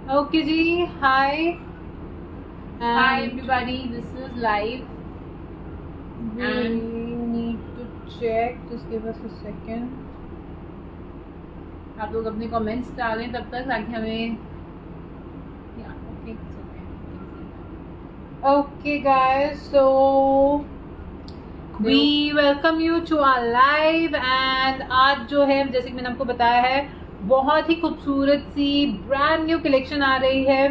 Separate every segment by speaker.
Speaker 1: Okay ji, hi.
Speaker 2: Hi
Speaker 1: And
Speaker 2: everybody, this is live.
Speaker 1: we need to check. Just give us a second.
Speaker 2: आप लोग अपने comments डालें तब तक ताकि हमें
Speaker 1: Okay guys, so we welcome you to our live and आज जो है जैसे कि मैंने आपको बताया है बहुत ही खूबसूरत सी ब्रांड न्यू कलेक्शन आ रही है।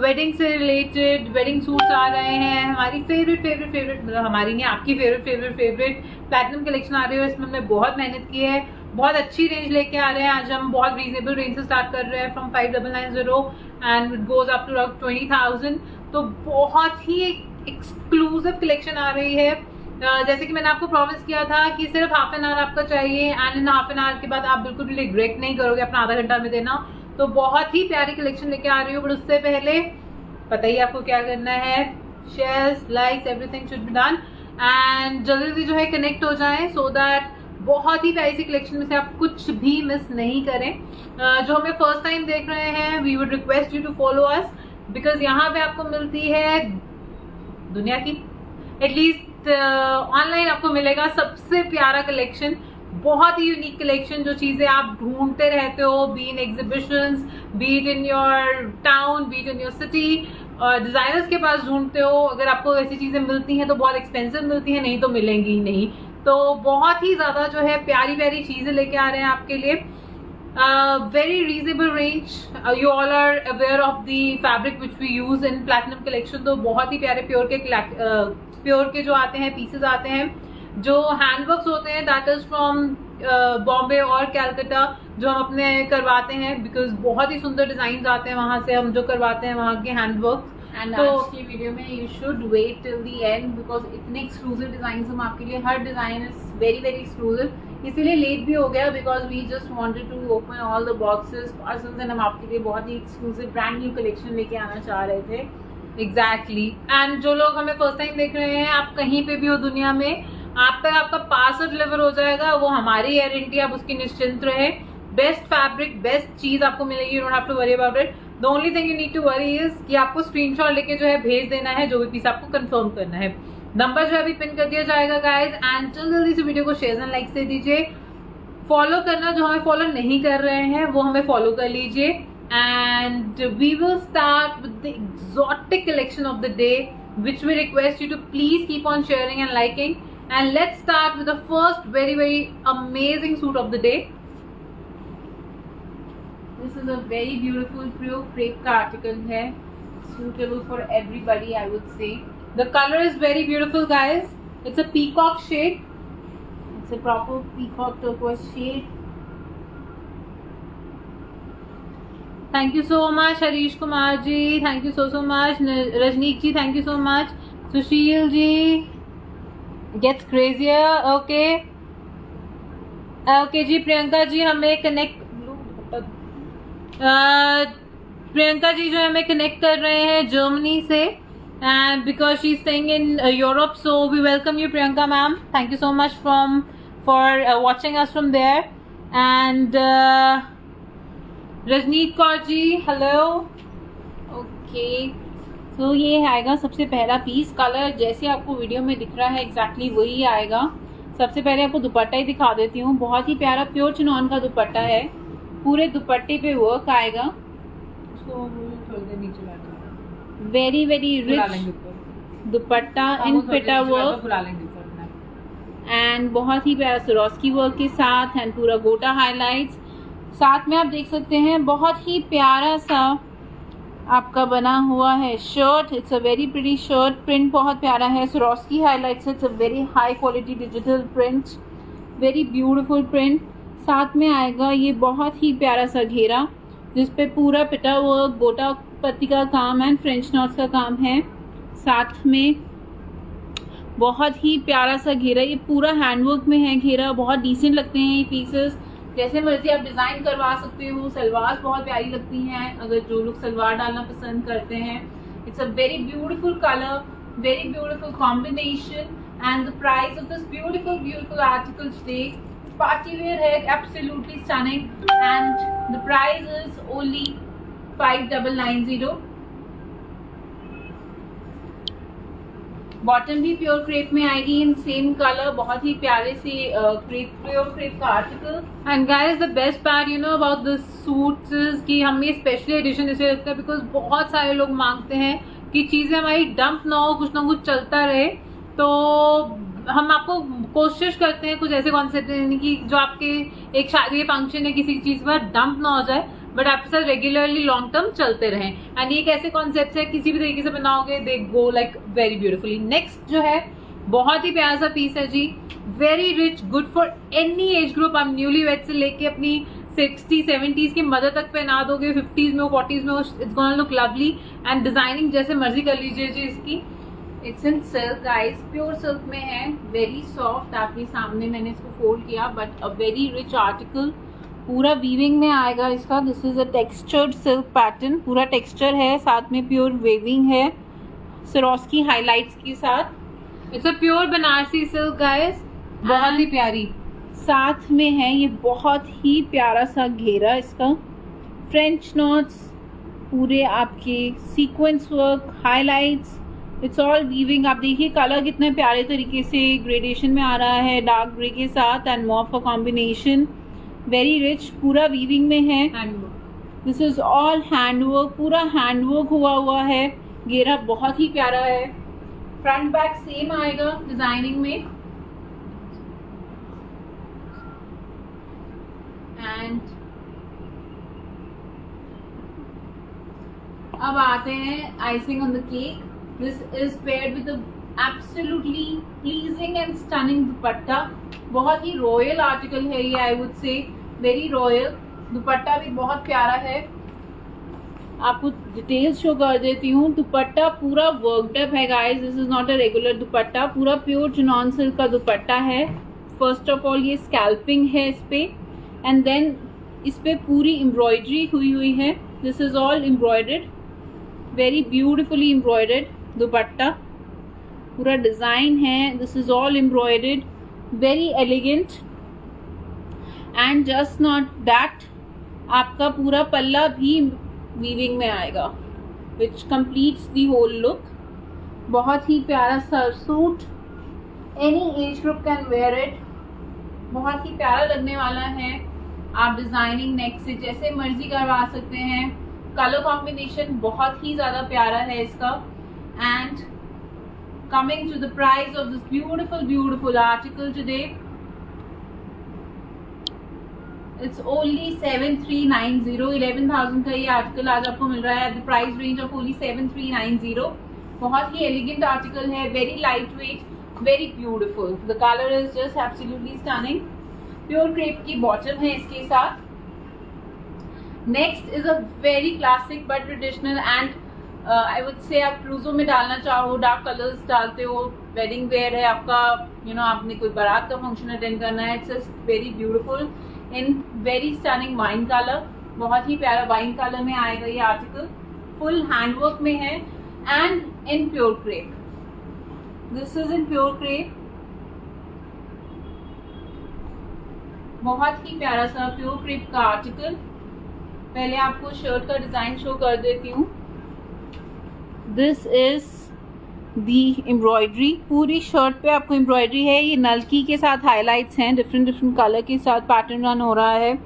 Speaker 1: वेडिंग से रिलेटेड वेडिंग सूट्स आ रहे हैं। हमारी फेवरेट मतलब हमारी नहीं, आपकी फेवरेट प्लैटिनम कलेक्शन आ रही है। इसमें हमने बहुत मेहनत की है, बहुत अच्छी रेंज लेके आ रहे हैं। आज हम बहुत रीजनेबल रेंज से स्टार्ट कर रहे हैं from 5990 and it goes up to 20,000। तो बहुत ही एक्सक्लूसिव कलेक्शन आ रही है। जैसे कि मैंने आपको प्रॉमिस किया था कि सिर्फ हाफ एन आवर आपका चाहिए and in half an hour के बाद आप बिल्कुल भी रिग्रेट नहीं करोगे अपना आधा घंटा में देना। तो बहुत ही प्यारी कलेक्शन लेके आ रही हूँ, बट उससे पहले पता ही आपको क्या करना है। Shares, likes, everything should be done and जल्दी जो है कनेक्ट हो जाएं सो दैट बहुत ही प्यारी सी कलेक्शन में से आप कुछ भी मिस नहीं करें। जो हमें फर्स्ट टाइम देख रहे हैं, we would request you to follow us because यहाँ पे आपको मिलती है दुनिया की एटलीस्ट ऑनलाइन आपको मिलेगा सबसे प्यारा कलेक्शन, बहुत ही यूनिक कलेक्शन। जो चीजें आप ढूंढते रहते हो, be in exhibitions, B it in your town, B it in your city, designers के पास ढूंढते हो। अगर आपको ऐसी चीजें मिलती हैं तो बहुत एक्सपेंसिव मिलती हैं, नहीं तो मिलेंगी ही नहीं। तो बहुत ही ज्यादा जो है प्यारी प्यारी चीजें लेके आ रहे हैं आपके लिए। Very reasonable range. You all are aware of the fabric which we use in platinum collection. तो बहुत ही प्यारे प्योर के जो आते हैं पीसेस आते हैं, जो हैंडवर्क्स होते हैं दैट इज फ्रॉम बॉम्बे और कैलकाटा, जो हम अपने करवाते हैं बिकॉज बहुत ही सुंदर डिजाइन आते हैं वहां से हम जो करवाते हैं वहां के हैंडवर्क।
Speaker 2: एंड
Speaker 1: तो
Speaker 2: आज की वीडियो में you should wait till the end because इतने एक्सक्लूसिव डिजाइन हम आपके लिए, हर डिजाइन इज वेरी एक्सक्लूसिव, इसीलिए लेट भी हो गया because we just wanted to open all the boxes parcels and हम आपके लिए बहुत ही एक्सक्लूसिव ब्रांड न्यू कलेक्शन लेके आना चाह रहे थे।
Speaker 1: एग्जैक्टली एंड जो लोग हमें फर्स्ट टाइम देख रहे हैं, आप कहीं पे भी हो दुनिया में, आप तक आपका पार्सल डिलीवर हो जाएगा, वो हमारी गारंटी, आप उसकी निश्चिंत रहे। बेस्ट फैब्रिक, बेस्ट चीज आपको मिलेगी, you don't have to worry about it. The only thing you need to worry is कि आपको स्क्रीनशॉट लेके जो है भेज देना है जो भी पीस आपको कंफर्म करना है। नंबर जो है अभी पिन कर दिया जाएगा गाइज एंड जल्दी से वीडियो को शेयर एंड लाइक से दीजिए। फॉलो करना, जो हमें फॉलो नहीं कर रहे हैं वो हमें फॉलो कर लीजिए and we will start with the exotic collection of the day which we request you to please keep on sharing and liking, and let's start with the first very amazing suit of the day.
Speaker 2: This is a very beautiful pure crepe का article है, suitable for everybody I would say.
Speaker 1: The color is very beautiful guys, it's a peacock shade,
Speaker 2: it's a proper peacock turquoise shade.
Speaker 1: Thank you so much Harish Kumar ji, thank you so much Rajnik ji, thank you so much Sushil ji. Gets crazier. Okay जी, प्रियंका जी हमें connect Priyanka ji जो हमें connect कर रहे हैं Germany से and because she is staying in Europe, so we welcome you Priyanka ma'am, thank you so much for watching us from there. And Rajneet Kaur ji hello.
Speaker 2: Okay, तो ये आएगा सबसे पहला पीस। कलर जैसे आपको वीडियो में दिख रहा है एग्जैक्टली वही आएगा। सबसे पहले आपको दुपट्टा ही दिखा देती हूँ। बहुत ही प्यारा प्योर चिनॉन का दुपट्टा है, पूरे दुपट्टे पे वर्क आएगा।
Speaker 1: उसको थोड़ी देर नीचे बैठ,
Speaker 2: वेरी रिच दुपट्टा इन पिटा वर्क एंड बहुत ही प्यारा सरोस्की वर्क के साथ एंड पूरा गोटा हाईलाइट्स। साथ में आप देख सकते हैं बहुत ही प्यारा सा आपका बना हुआ है shirt. It's a very pretty shirt, print बहुत प्यारा है, Swarovski highlights, it's a very high quality digital print, very beautiful print. साथ में आएगा ये बहुत ही प्यारा सा घेरा जिसपे पूरा पिटा वर्क, गोटा पत्ती का काम एंड फ्रेंच नॉट्स का काम है। साथ में बहुत ही प्यारा सा घेरा, ये पूरा हैंडवर्क में है घेरा, बहुत डिसेंट लगते हैं ये पीसेस। जैसे मर्जी आप डिजाइन करवा सकते हो। सलवार बहुत प्यारी लगती हैं अगर जो लोग सलवार डालना पसंद करते हैं। It's a very beautiful colour, very beautiful combination, and the price of this beautiful article today, party wear है, absolutely stunning, and the price is only 5990। Bottom भी प्योर क्रेप में आएगी इन सेम कलर, बहुत ही प्यारे से crepe, pure crepe का article.
Speaker 1: And guys the best part you know about this suits कि हम ये स्पेशली एडिशन इसलिए रखते हैं बिकॉज बहुत सारे लोग मांगते हैं कि चीजें हमारी डंप ना हो, कुछ ना कुछ चलता रहे। तो हम आपको कोशिश करते हैं कुछ ऐसे कॉन्सेप्ट देने की जो आपके एक शादी फंक्शन है किसी चीज पर डंप ना हो जाए बट आपके साथ रेगुलरली लॉन्ग टर्म चलते रहें। एंड ये एक ऐसे कॉन्सेप्ट है किसी भी तरीके से बनाओगे they go like very beautifully. Next जो है बहुत ही प्यारा सा पीस है जी, very rich, good for any age group. आप न्यूली वेड से लेके अपनी 60-70s की मदर तक पहना दोगे, 50s में हो, 40s में हो, it's gonna look lovely. And designing जैसे मर्जी कर लीजिए जी इसकी।
Speaker 2: It's in silk guys, pure silk में है, वेरी सॉफ्ट। आपके सामने मैंने इसको फोल्ड किया but a very rich article, पूरा वीविंग में आएगा इसका। This is a textured silk pattern, पूरा टेक्सचर है, साथ में प्योर वेविंग है स्वरोस्की हाइलाइट्स के साथ।
Speaker 1: It's a pure Banarasi silk guys, बहुत ही प्यारी।
Speaker 2: साथ में है ये बहुत ही प्यारा सा घेरा इसका, फ्रेंच नॉट्स, पूरे आपके sequence work, highlights, it's all weaving. आप देखिए कलर कितने प्यारे तरीके से ग्रेडेशन में आ रहा है, डार्क ग्रे के साथ एंड मॉफ का कॉम्बिनेशन, वेरी रिच, पूरा वीविंग में है। दिस इज ऑल हैंडवर्क, पूरा हैंडवर्क हुआ है। घेरा बहुत ही प्यारा है, फ्रंट बैक सेम आएगा डिजाइनिंग में। एंड अब आते हैं icing on the cake. This is paired with absolutely pleasing and stunning दुपट्टा, बहुत ही रॉयल आर्टिकल है ये, आई वुड से वेरी रॉयल। दुपट्टा भी बहुत प्यारा है, आपको डिटेल्स शो कर देती हूँ। दुपट्टा पूरा वर्कड अप है guys, this is not a regular दुपट्टा, पूरा प्योर चिनॉन सिल्क का दुपट्टा है। फर्स्ट ऑफ ऑल ये स्कैल्पिंग है इस पे, एंड देन इस पे पूरी एम्ब्रॉयडरी हुई है। This is all embroidered, very beautifully embroidered दुपट्टा, पूरा डिजाइन है। This is all embroidered, very elegant. And just not that, आपका पूरा पल्ला भी वीविंग में आएगा विच कंप्लीट्स दी होल लुक। बहुत ही प्यारा सा suit, any age group can wear it, बहुत ही प्यारा लगने वाला है। आप डिजाइनिंग नेक से जैसे मर्जी करवा सकते हैं। कलर कॉम्बिनेशन बहुत ही ज्यादा प्यारा है इसका। And coming to the price of this beautiful article today, it's only 7390। 11,000 का ये आर्टिकल आज आपको मिल रहा है, the price range of only 7390। बहुत ही एलिगेंट आर्टिकल है, very light weight, very beautiful. The colour is just absolutely stunning. Pure crepe की बॉटम है इसके साथ। Next is a very classic but traditional and I would से आप क्रूजो में डालना चाहो, डार्क कलर्स डालते हो, वेडिंग वेयर है आपका, यू नो आपने कोई बारात का फंक्शन अटेंड करना है, it's just very beautiful in very stunning wine colour. बहुत ही प्यारा वाइन कलर में आएगा ये आर्टिकल, फुल हैंडवर्क में है and in pure crepe. This is in pure crepe, बहुत ही प्यारा सा प्योर क्रेप का आर्टिकल। पहले आपको शर्ट का डिजाइन शो कर देती हूँ। दिस इज दी एम्ब्रॉयडरी, पूरी शर्ट पे आपको एम्ब्रॉयडरी है। ये नलकी के साथ हाइलाइट्स हैं, डिफरेंट कलर के साथ पैटर्न रन हो रहा है।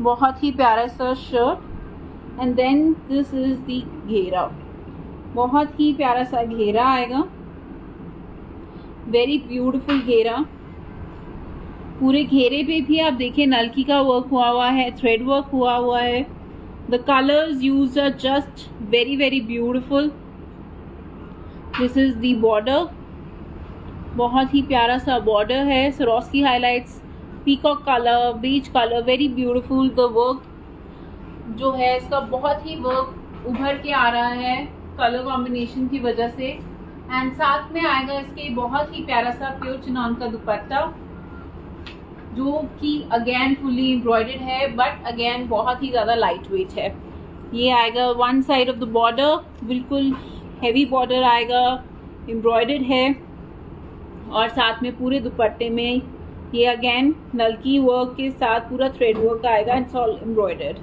Speaker 2: बहुत ही प्यारा सा shirt. And then this is the घेरा, बहुत ही प्यारा सा घेरा आएगा, वेरी ब्यूटीफुल घेरा। पूरे घेरे पे भी आप देखिए नलकी का वर्क हुआ है, थ्रेड वर्क हुआ है। The colors used are just very beautiful. This is the border, बहुत ही प्यारा सा बॉर्डर है। Swarovski highlights, peacock colour, beach colour, very beautiful. The work जो है इसका बहुत ही वर्क उभर के आ रहा है कलर कॉम्बिनेशन की वजह से। एंड साथ में आएगा इसके बहुत ही प्यारा सा प्योर चिनॉन का दुपट्टा जो कि अगेन फुली एम्ब्रॉयडर्ड है बट अगेन बहुत ही ज़्यादा लाइट वेट है। ये आएगा one side of the border, बिल्कुल हैवी बॉर्डर आएगा, एम्ब्रॉयडर्ड है। और साथ में पूरे दुपट्टे में ये अगेन नलकी वर्क के साथ पूरा थ्रेड वर्क आएगा, it's all embroidered.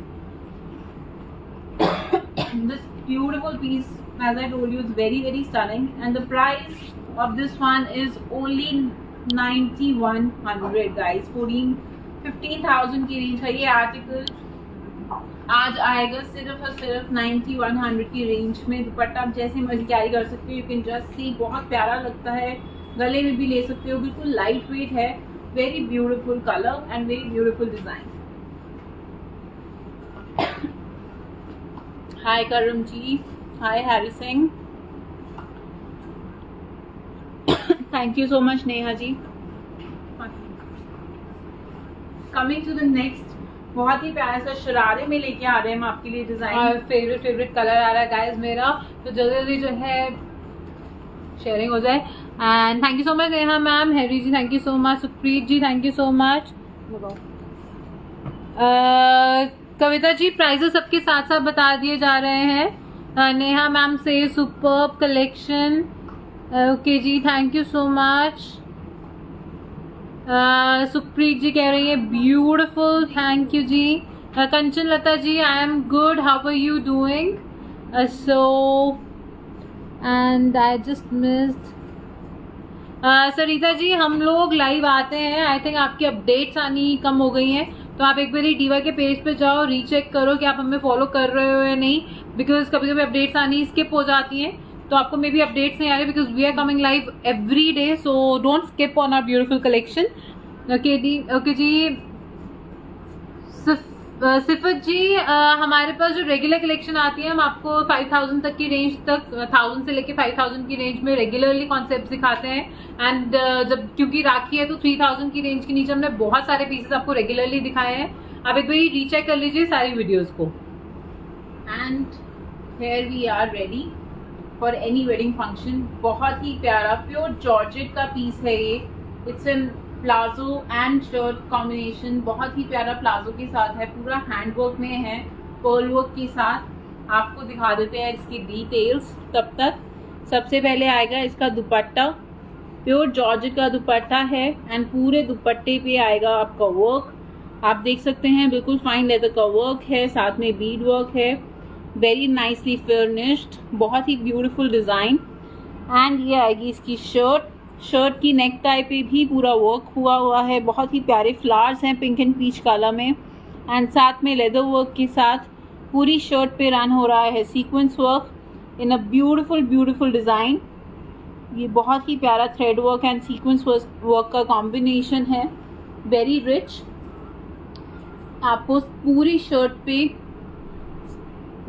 Speaker 2: This beautiful piece, as I told you, is very very stunning, and the price of this one is only 9100 guys. 15,000 की रेंज है ये आर्टिकल। आज आएगा सिर्फ और सिर्फ 9100 की रेंज में। दुपट्टा आप जैसे मर्जी कैरी कर सकते हो। यू कैन जस्ट सी, बहुत प्यारा लगता है, गले में भी ले सकते हो, बिल्कुल लाइट वेट है। Very beautiful colour and very beautiful design. Hi Karam ji, hi Harry Singh, thank you so much Neha ji. Coming to the next, बहुत ही प्यारा सा शरारे में लेके आ रहे हैं हम आपके लिए डिजाइन।
Speaker 1: और फेवरेट कलर आ रहा है गाइस मेरा, तो जल्दी जो है शेयरिंग हो जाए। And thank you so much Neha ma'am, Harry ji thank you so much, Supreet ji thank you so much. Kavita ji prizes सबके साथ साथ बता दिए जा रहे हैं। नेहा मैम से सुपर्ब कलेक्शन, ओके जी thank you so much. Supreet ji कह रही है ब्यूटिफुल, थैंक यू जी। Kanchan Lata ji I am good, how are you doing? So and I just missed. Sarita ji हम लोग लाइव आते हैं, आई थिंक आपकी अपडेट्स आनी कम हो गई हैं, तो आप एक बार डीवा के पेज पे जाओ, रीचेक करो कि आप हमें फॉलो कर रहे हो या नहीं, बिकॉज कभी कभी अपडेट्स आनी स्किप हो जाती हैं, तो आपको मे बी अपडेट्स नहीं आ रहे because we are coming live every day, so don't skip on our beautiful collection. Okay जी। सिफत जी हमारे पास जो रेगुलर कलेक्शन आती है हम आपको 5000 तक की रेंज तक, 1000 से लेके 5000 की रेंज में रेगुलरली कॉन्सेप्ट सिखाते हैं। एंड जब क्योंकि राखी है तो 3000 की रेंज के नीचे हमने बहुत सारे पीसेस आपको रेगुलरली दिखाए हैं, आप एक बार रीचेक कर लीजिए सारी वीडियोस को।
Speaker 2: And here we are ready for any wedding function. बहुत ही प्यारा प्योर जॉर्जेट का पीस है ये। It's an palazzo and shirt combination, बहुत ही प्यारा प्लाजो के साथ है, पूरा हैंडवर्क में है, पर्ल वर्क के साथ। आपको दिखा देते हैं इसकी डिटेल्स। तब तक सबसे पहले आएगा इसका दुपट्टा, प्योर जॉर्जेट का दुपट्टा है एंड पूरे दुपट्टे पे आएगा आपका वर्क। आप देख सकते हैं बिल्कुल फाइन लेदर का वर्क है, साथ में बीड वर्क है, वेरी नाइसली फर्निश्ड, बहुत ही ब्यूटीफुल डिजाइन। एंड ये आएगी इसकी शर्ट। शर्ट की नेक टाई पे भी पूरा वर्क हुआ है, बहुत ही प्यारे फ्लावर्स हैं पिंक एंड पीच कलर में, एंड साथ में लेदर वर्क के साथ पूरी शर्ट पे रन हो रहा है sequence work in a beautiful design. ये बहुत ही प्यारा thread work and sequence work का कॉम्बिनेशन है, वेरी रिच। आपको पूरी शर्ट पे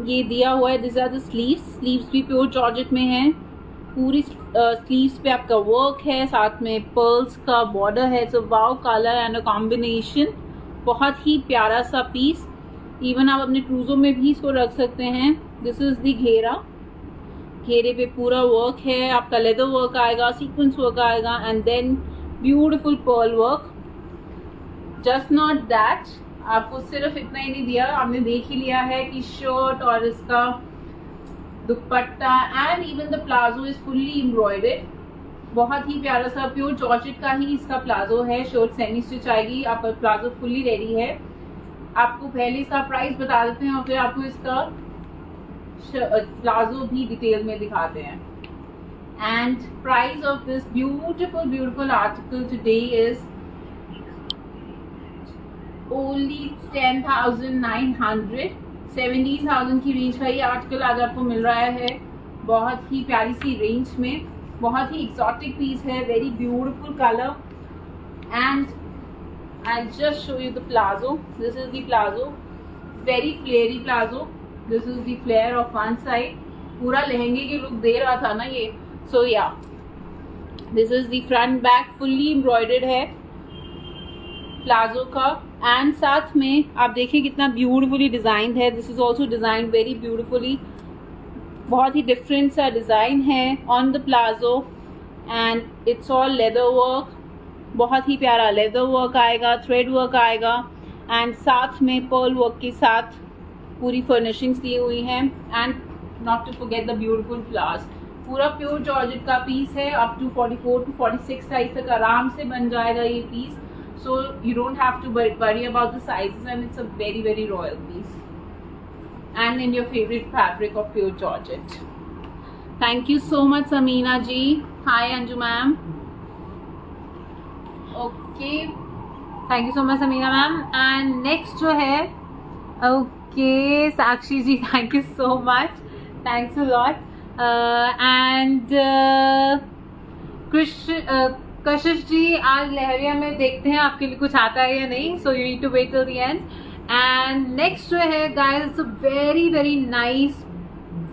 Speaker 2: ये दिया हुआ है, दिस आर द स्लीव्स भी प्योर जॉर्जेट में है, पूरी स्लीव्स पे आपका वर्क है, साथ में पर्ल्स का बॉर्डर है। So wow colour and a combination, बहुत ही प्यारा सा पीस। इवन आप अपने ट्रूजो में भी इसको रख सकते हैं। दिस इज द घेरा, घेरे पे पूरा वर्क है, आपका लेदर वर्क आएगा, सीक्वेंस वर्क आएगा, and then beautiful pearl work. Just not that, आपको सिर्फ इतना ही नहीं दिया, आपने देख ही लिया है कि शर्ट और इसका दुपट्टा and even the palazzo is fully embroidered. बहुत ही प्यारा सा प्योर जॉर्जेट का ही इसका प्लाजो है। शर्ट सेमी स्टिच आएगी, आपका प्लाजो फुल्ली रेडी है। आपको पहले इसका प्राइस बता देते हैं और फिर आपको इसका प्लाजो भी डिटेल में दिखाते हैं। And price of this beautiful article today is only 10,900। 17,000 की रेंज का ये आर्टिकल आज आपको मिल रहा है, बहुत ही प्यारी सी रेंज में, बहुत ही एक्सोटिक पीस है, very beautiful colour. And I just show you the palazzo. This is the palazzo, very flary palazzo. This is the flare of one side, पूरा लहंगे की लुक दे रहा था ना ये। सो या this is the front back, fully embroidered है palazzo का। एंड साथ में आप देखिए कितना ब्यूटीफुली डिजाइन है। This is also design very beautifully, बहुत ही डिफरेंट सा डिजाइन है on the palazzo and it's all leather work. बहुत ही प्यारा लेदर वर्क आएगा, थ्रेड वर्क आएगा, एंड साथ में पर्ल वर्क के साथ पूरी फर्निशिंग्स दी हुई हैं। And not to forget the beautiful flowers. पूरा प्योर जॉर्जेट का पीस है, अप टू 44 to 46 साइज तक आराम से बन जाएगा ये piece. So you don't have to worry about the sizes, and it's a very royal piece. and in your favorite fabric of pure georgette. Thank you so much Samina ji. Hi Anju ma'am. Okay,
Speaker 1: thank you so much Sameena ma'am. And next जो है, okay Sakshi ji, thank you so much, thanks a lot. And Kashish ji, आज लहरिया में देखते हैं आपके लिए कुछ आता है या नहीं, so you need to wait till the end. And next जो है guys, it's a very very nice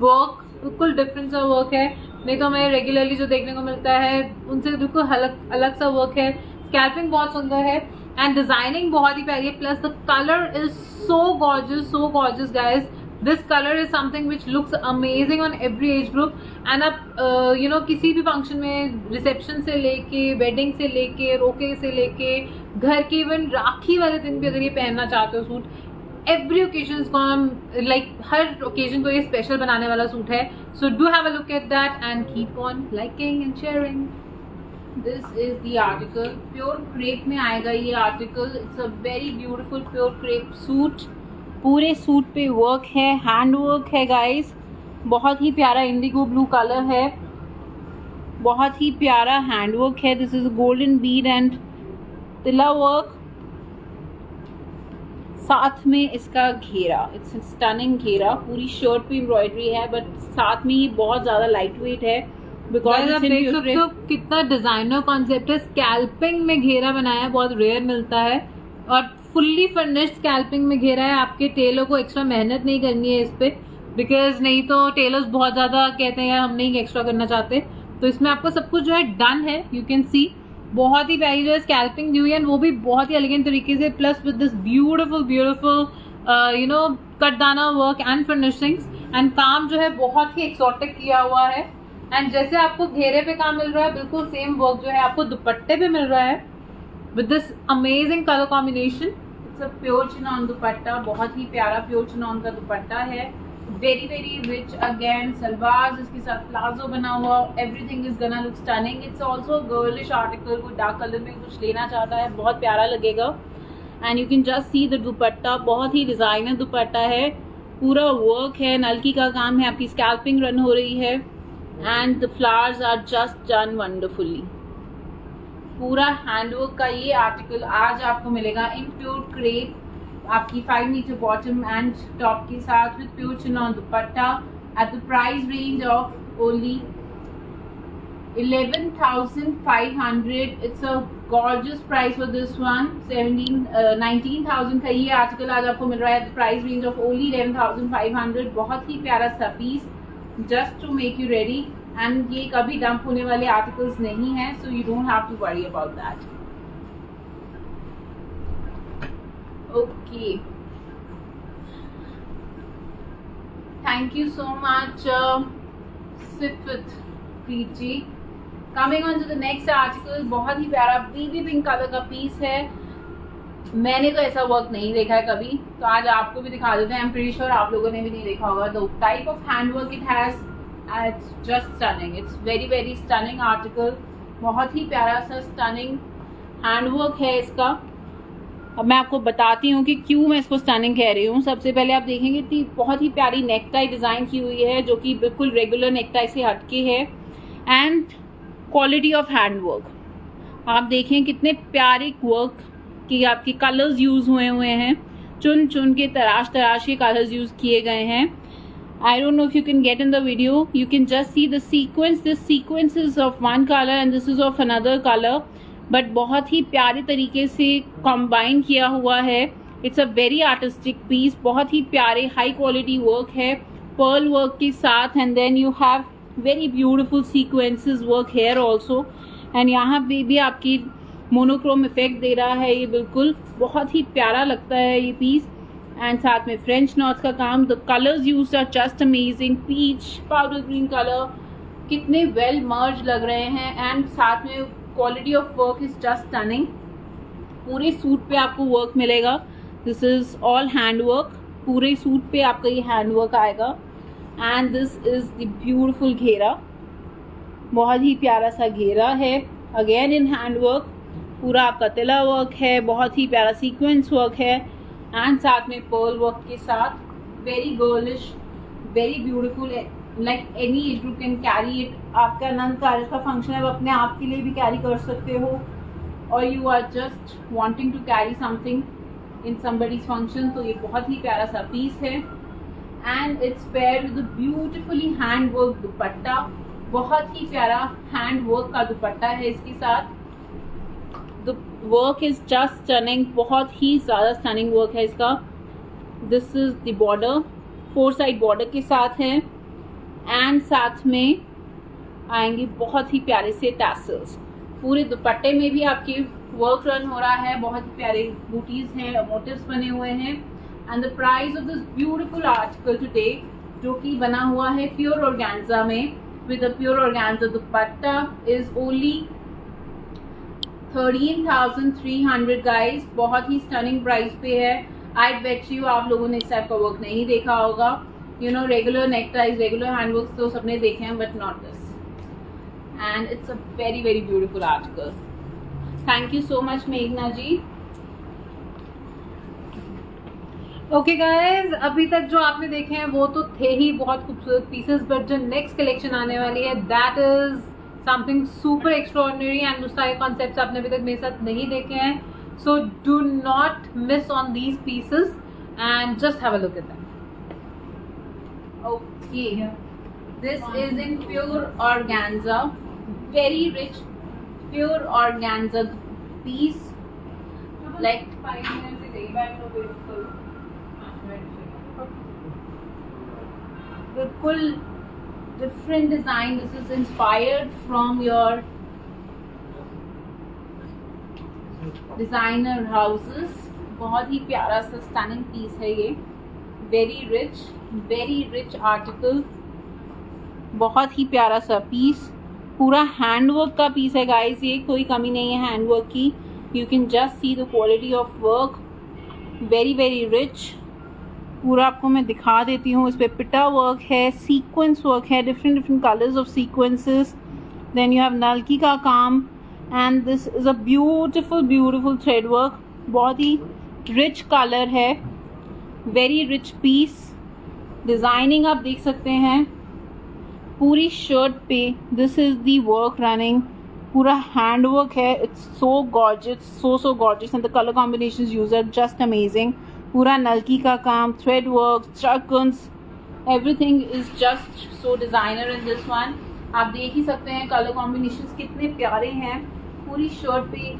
Speaker 1: work, बिल्कुल डिफरेंट सा वर्क है. नहीं तो हमें रेगुलरली जो देखने को मिलता है उनसे बिल्कुल अलग सा वर्क है. स्कैल्पिंग बहुत सुंदर है एंड डिजाइनिंग बहुत ही प्यारी है. Plus the colour is so gorgeous guys. This colour is something which looks amazing on every age group. And आप यू नो किसी भी फंक्शन में, रिसेप्शन से लेके, वेडिंग से लेके, रोके से लेके, घर के इवन राखी वाले दिन भी अगर ये पहनना चाहते हो सूट, एवरी ओकेजन को हम लाइक हर ओकेजन को ये स्पेशल बनाने वाला सूट है. So do have a look at that and keep on liking and sharing.
Speaker 2: This is the article. Pure crepe में आएगा ये article. It's a very beautiful pure crepe suit. पूरे suit पे वर्क है, hand work है guys. बहुत ही प्यारा इंडिगो ब्लू कलर है, बहुत ही प्यारा हैंड वर्क है. This is golden Beed and तिला वर्क. साथ में इसका घेरा, इट्स स्टनिंग घेरा. पूरी शर्ट पे एम्ब्रॉयडरी है, बट साथ में ये बहुत ज़्यादा लाइट वेट है.
Speaker 1: बिकॉज आप देख सकते हो कितना डिजाइनर कॉन्सेप्ट है. स्कैल्पिंग में घेरा बनाया है, बहुत रेयर मिलता है. और फुल्ली फर्निश्ड स्कैल्पिंग में घेरा है. आपके टेलर को एक्स्ट्रा मेहनत नहीं करनी है इस पे, बिकॉज नहीं तो टेलर्स बहुत ज़्यादा कहते हैं यार हम नहीं एक्स्ट्रा करना चाहते. तो इसमें आपको सब कुछ जो है डन है. यू कैन सी बहुत ही प्यारी जो है स्कैल्पिंग दी हुई है, वो भी बहुत ही एलिगेंट तरीके से. Plus with this beautiful you know katdana work and finishings. And काम जो है बहुत ही एक्सोटिक किया हुआ है. एंड जैसे आपको घेरे पे काम मिल रहा है, बिल्कुल सेम वर्क जो है आपको दुपट्टे पे मिल रहा है with this amazing colour combination.
Speaker 2: It's a pure chinon दुपट्टा. बहुत ही प्यारा प्योर चिनॉन का दुपट्टा है. Very very rich again. Salwar इसके साथ प्लाजो बना हुआ. एवरीथिंग इज गना look stunning. It's also girlish article. कोई डार्क कलर में कुछ लेना चाहता है, बहुत प्यारा लगेगा. And you can just see the दुपट्टा. बहुत ही डिजाइनर दुपट्टा है. पूरा वर्क है, नलकी का काम है, आपकी स्कैल्पिंग रन हो रही है. And the flowers are just done wonderfully. पूरा हैंडवर्क का ये आर्टिकल आज आपको मिलेगा इन प्योर क्रेप. आपकी 5 मीटर बॉटम एंड टॉप के साथ with pure chinon dupatta eight the price range of only 11,500. It's a gorgeous price for this one. 19,000 का ये आर्टिकल आज आपको मिल रहा है at the price range of only 11,500. बहुत ही प्यारा सा piece, just to make you ready. and ये कभी डंप होने वाले आर्टिकल्स नहीं है, so you don't have to worry about that. Okay, thank you so much Sifat Preeti. Coming on to the next article. बहुत ही प्यारा बेबी पिंक कलर का पीस है. मैंने तो ऐसा वर्क नहीं देखा है कभी, तो आज आपको भी दिखा देते हैं. आई एम प्रीटी श्योर आप लोगों ने भी नहीं देखा होगा. The type of hand work it has, it's just stunning. It's very very stunning article. बहुत ही प्यारा सा स्टनिंग हैंड वर्क है इसका. अब मैं आपको बताती हूँ कि क्यों मैं इसको स्टनिंग कह रही हूँ. सबसे पहले आप देखेंगे कि बहुत ही प्यारी नेकटाई डिज़ाइन की हुई है, जो कि बिल्कुल रेगुलर नेकटाई से हटके है. And quality of hand work आप देखें कितने प्यारे वर्क कि आपके कलर्स यूज़ हुए हैं. चुन चुन के तराश के कलर्स यूज़ किए गए हैं. I don't know if you can get in the video. You can just see the sequence. This sequence is of one color and this is of another color. But बहुत ही प्यारे तरीके से combine किया हुआ है. It's a very artistic piece. बहुत ही प्यारे high quality work है pearl work के साथ. And then you have very beautiful sequences work here also. And यहाँ पे भी आपकी मोनोक्रोम इफेक्ट दे रहा है. ये बिल्कुल बहुत ही प्यारा लगता है ये पीस. एंड साथ में फ्रेंच नॉट्स का काम. The colours used are just amazing. Peach, powder green colour, कितने वेल मर्ज लग रहे हैं. एंड साथ में quality of work is just stunning. पूरे सूट पे आपको वर्क मिलेगा. This is all hand work. पूरे सूट पे आपका ये हैंड वर्क आएगा. And this is the beautiful घेरा. बहुत ही प्यारा सा घेरा है, अगेन इन हैंड वर्क. पूरा आपका तिला वर्क है, बहुत ही प्यारा सीक्वेंस वर्क है. एंड साथ में पर्ल वर्क के साथ very girlish, very beautiful, like any age group can carry it. आपका आनंद कारज का फंक्शन है, वो अपने आप के लिए भी कैरी कर सकते हो, और you are just wanting to carry something in somebody's function, तो ये बहुत ही प्यारा सा पीस है. And it's paired with beautifully hand work दुपट्टा. बहुत ही प्यारा हैंड वर्क का दुपट्टा है इसके साथ. The work is just stunning, बहुत ही ज़्यादा स्टनिंग वर्क है इसका. This is the border, 4 side border के साथ है, एंड साथ में आएंगे बहुत ही प्यारे से टैसल्स. पूरे दुपट्टे में भी आपके वर्क रन हो रहा है, बहुत ही प्यारे बूटीज हैं, मोटिव्स बने हुए हैं. And the price of this beautiful article today, जो कि बना हुआ है प्योर ऑर्गेन्जा में with a pure organza dupatta, is only 13,300 guys. बहुत ही स्टनिंग प्राइस पे है. आई बेट यू आप लोगों ने इस टाइप का वर्क नहीं देखा होगा. You know, regular neck ties, regular hand work तो सबने देखे हैं, but not this. And it's a very very beautiful article. Thank you so much मेघना जी.
Speaker 1: ओके गाइज, अभी तक जो आपने देखे हैं वो तो थे ही बहुत खूबसूरत पीसेस, बट जो नेक्स्ट कलेक्शन आने वाली है that is something super extraordinary. And उस सारे कॉन्सेप्ट्स आपने अभी तक मेरे साथ नहीं देखे हैं, so do not miss on these pieces and just have a look at them.
Speaker 2: Okay, this is in pure organza, very rich pure organza piece, like बिल्कुल different design. This is inspired from your designer houses. बहुत ही प्यारा सा stunning piece है ये. very rich article. बहुत ही प्यारा सा पीस, पूरा हैंडवर्क का पीस है गाइस. ये कोई कमी नहीं है हैंडवर्क की. You can just see the quality of work, very rich. पूरा आपको मैं दिखा देती हूँ. इस पे पिटा वर्क है, सीक्वेंस वर्क है, different colours of sequences. Then you have नलकी का काम, and this is a beautiful thread work. बहुत ही रिच कलर है, वेरी रिच पीस. डिज़ाइनिंग आप देख सकते हैं पूरी शर्ट पे. This is the work running, पूरा हैंड वर्क है. It's so gorgeous, so gorgeous, and the colour combinations used are just amazing. पूरा नलकी का काम, थ्रेड वर्क, स्ट्रकन्स, everything is just so designer in this one. आप देख ही सकते हैं कलर कॉम्बिनेशंस कितने प्यारे हैं पूरी शर्ट पे.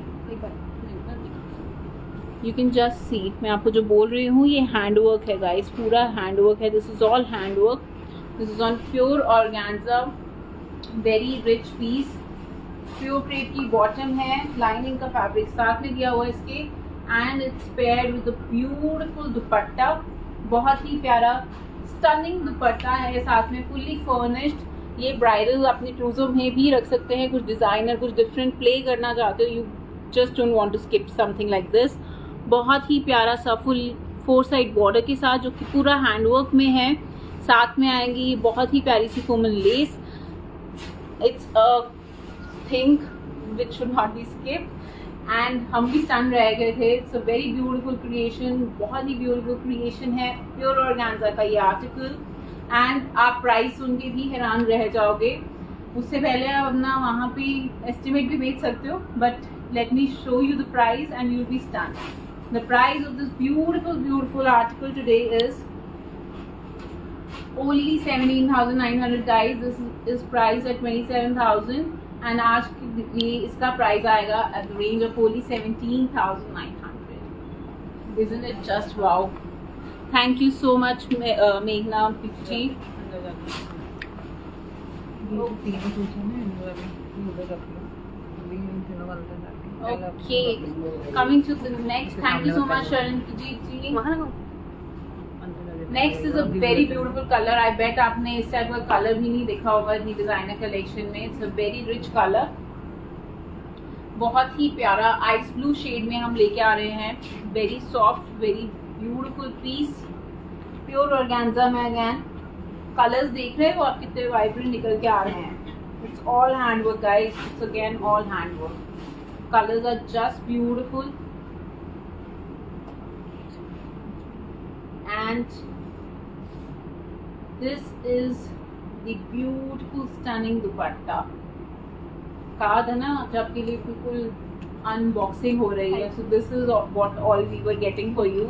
Speaker 2: यू कैन जस्ट सी, मैं आपको जो बोल रही हूँ ये हैंड वर्क है गाइस, पूरा हैंड वर्क है. This is all hand work. This is on pure organza, very rich piece. Pure crepe की बॉटम है, लाइनिंग का फैब्रिक साथ में दिया हुआ है इसके, and it's paired with a beautiful dupatta. बहुत ही प्यारा स्टनिंग दुपट्टा है साथ में, फुल्ली फर्निश्ड. ये ब्राइडल अपने ट्रूजो में भी रख सकते हैं. कुछ डिजाइनर, कुछ डिफरेंट प्ले करना चाहते हो, you just don't want to skip something like this. बहुत ही प्यारा सा फुल 4 साइड बॉर्डर के साथ, जो कि पूरा हैंडवर्क में है. साथ में आएंगी बहुत ही प्यारी सी कोमल lace. It's a thing which should not be skipped, and हम भी स्टन रह गए थे. It's a very beautiful creation, बहुत ही ब्यूटीफुल क्रिएशन है प्योर ऑर्गेन्जा का ये आर्टिकल. एंड आप प्राइस सुन के भी हैरान रह जाओगे. उससे पहले आप अपना वहाँ पे एस्टिमेट भी भेज सकते हो, but let me show you the price and you'll be stunned. The price of this beautiful article today is only 17,900 guys. This is priced at 27,000, and आज ये इसका प्राइस आएगा at the range of only 17,900. Isn't it just wow? Thank you so much Meghna ji. Okay, coming to the next. Thank you so much Sharan ji. Next is a very beautiful color. I bet आपने इस type का colour भी नहीं देखा होगा इतनी designer collection में. It's a very rich color, बहुत ही प्यारा आइस ब्लू शेड में हम लेके आ रहे हैं. Very soft, very beautiful piece, pure organza में. अगेन कलर्स देख रहे हो आप कितने वाइब्रेंट निकल के आ रहे हैं. It's all handwork guys. It's again all handwork. Colors are just beautiful, and This is the beautiful stunning दुपट्टा। कहा था ना आज आपके लिए बिल्कुल अनबॉक्सिंग हो रही है। So this is what all we were getting for you.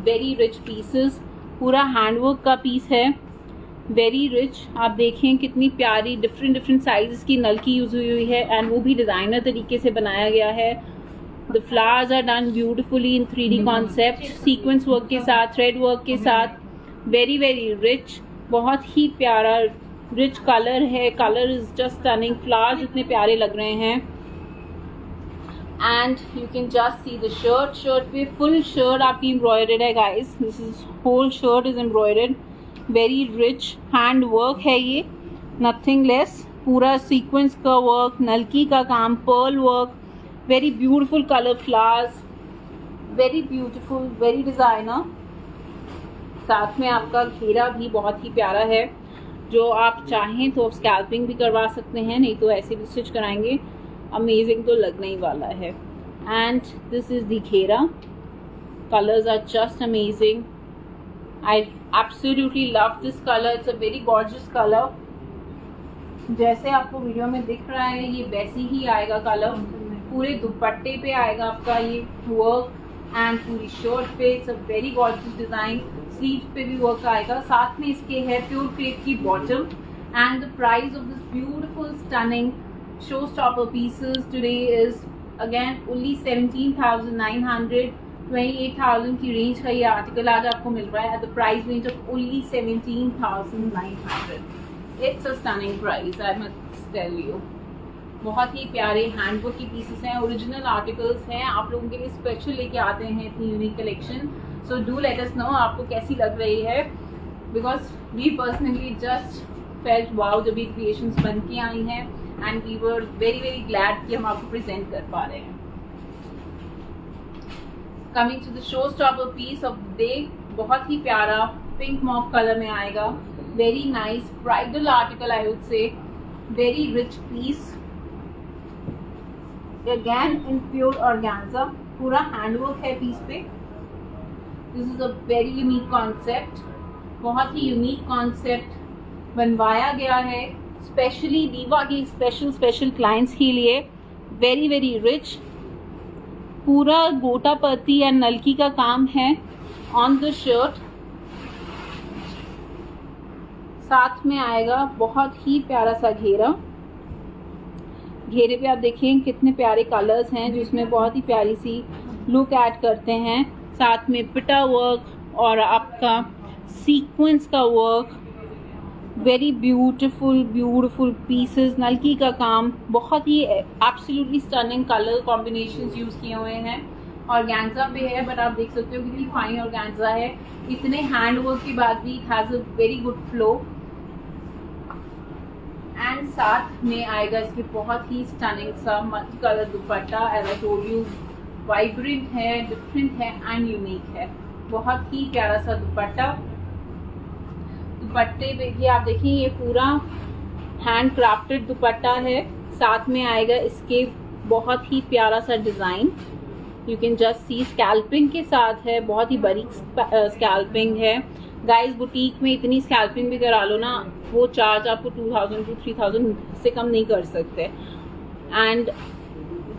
Speaker 2: Very rich pieces, पूरा हैंडवर्क का पीस है, वेरी रिच। आप देखें कितनी प्यारी डिफरेंट साइजेस की नलकी यूज हुई है एंड वो भी डिजाइनर तरीके से बनाया गया है। The flowers are done beautifully in 3D concept, sequence work के साथ, थ्रेड वर्क के साथ, वेरी वेरी रिच, बहुत ही प्यारा रिच कलर है। Colour is just stunning, flowers इतने प्यारे लग रहे हैं। And you can just see the shirt पे फुल शर्ट आपकी एम्ब्रॉयडर्ड है guys. This is whole shirt is embroidered, very rich hand work है ये, नथिंग लेस। पूरा सीक्वेंस का वर्क, नलकी का काम, pearl work, very beautiful colour flowers, very beautiful, very designer. साथ में आपका घेरा भी बहुत ही प्यारा है, जो आप चाहें तो स्कैल्पिंग भी करवा सकते हैं, नहीं तो ऐसे भी स्टिच कराएंगे, अमेजिंग तो लगने ही वाला है। एंड दिस इज द घेरा, colours are just amazing. I absolutely love this color. It's a very gorgeous color. जैसे आपको वीडियो में दिख रहा है ये वैसे ही आएगा कलर, पूरे दुपट्टे पे आएगा आपका ये वर्क एंड पूरी शर्ट पे। It's a very gorgeous design, sleeves पे भी वर्क आएगा। साथ में इसके है प्योर क्रेप की bottom and the price of this beautiful stunning show stopper pieces today is again only 17,900। 28,000 की रेंज का ये आर्टिकल आज आपको मिल रहा है at the price range of only 17,900। It's a stunning price, I must tell you. बहुत ही प्यारे हैंडवर्क की पीसेस हैं, ओरिजिनल आर्टिकल्स हैं, आप लोगों के लिए स्पेशल लेके आते हैं इतनी unique collection. So do let us know आपको कैसी लग रही है, because we personally just felt wow जब ये क्रिएशंस बन के आई हैं and we were very very glad कि हम आपको प्रेजेंट कर पा रहे हैं। Coming to the show stopper piece of the day, बहुत ही प्यारा पिंक मॉफ कलर में आएगा, very nice bridal article I would say, very rich piece again in pure organza, पूरा हैंडवर्क है पीस पे। This is a very unique concept, बहुत ही unique concept बनवाया गया है स्पेशली दीवा के स्पेशल क्लाइंट्स के लिए। वेरी वेरी रिच, पूरा गोटा पत्ती या नलकी का काम है ऑन द शर्ट। साथ में आएगा बहुत ही प्यारा सा घेरा, घेरे पे आप देखें कितने प्यारे कलर्स हैं जिसमें बहुत ही प्यारी सी लुक ऐड करते हैं। साथ में पिटा वर्क और आपका सीक्वेंस का वर्क, वेरी ब्यूटीफुल पीसेस, नलकी का काम, बहुत ही absolutely stunning colour combinations use किए हुए हैं। ऑर्गेन्जा पे है बट आप देख सकते हो कितनी फाइन ऑर्गेन्जा है, इतने हैंड वर्क के बाद भी it has a very good flow. And साथ में आएगा इसके बहुत ही स्टनिंग सा multi colour dupatta, as I told you vibrant है, डिफरेंट है एंड यूनिक है, बहुत ही प्यारा सा दुपट्टा। दुपट्टे पे भी आप देखिए ये पूरा हैंड क्राफ्टेड दुपट्टा है, साथ में आएगा इसके बहुत ही प्यारा सा design, you can just see scalloping के साथ है, बहुत ही बारीक स्कैल्पिंग है। गाइस बुटीक में इतनी स्कैल्पिंग भी करा लो ना, वो चार्ज आपको 2,000 to 3,000 से कम नहीं कर सकते, and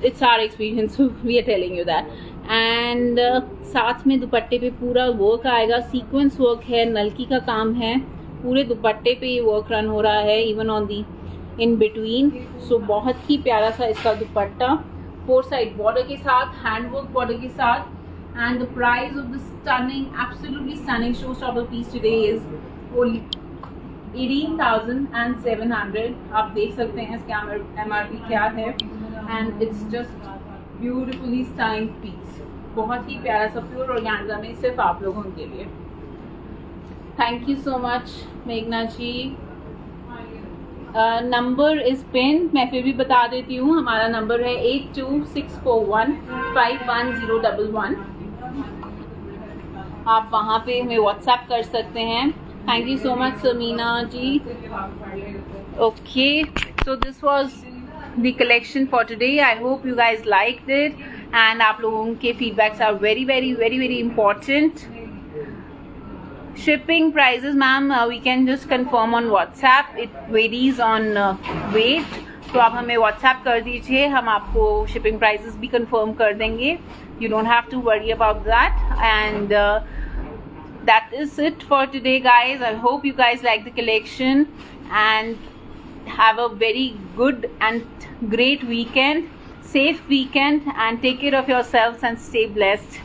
Speaker 2: it's our experience, we are telling you that. And साथ में दुपट्टे पे पूरा वर्क आएगा, सीक्वेंस वर्क है, नलकी का काम है, पूरे दुपट्टे पे ये वर्क रन हो रहा है, even on the in between. So बहुत ही प्यारा सा इसका दुपट्टा, 4 साइड बॉर्डर के साथ, हैंड वर्क बॉर्डर के साथ। And the price of the stunning absolutely stunning show stopper piece today is only 18,700। आप देख सकते हैं इसका MRP क्या है, and it's just beautifully stunning piece, बहुत ही प्यारा सा प्योर ऑर्गेन्जा में सिर्फ आप लोगों के लिए। थैंक यू सो मच मेघना जी। नंबर इज पिन, मैं फिर भी बता देती हूँ, हमारा नंबर है 8264151011। आप वहाँ पे हमें व्हाट्सएप कर सकते हैं। Thank you so much Sameena ji. Okay, so this was the collection for today. I hope you guys liked it, and आप लोगों के feedbacks are very very very very important. Shipping prices, ma'am, we can just confirm on WhatsApp. It varies on weight. तो आप हमें WhatsApp कर दीजिए, हम आपको shipping prices भी confirm कर देंगे. You don't have to worry about that. And that is it for today, guys. I hope you guys like the collection and have a very good and great weekend. Safe weekend and take care of yourselves and stay blessed.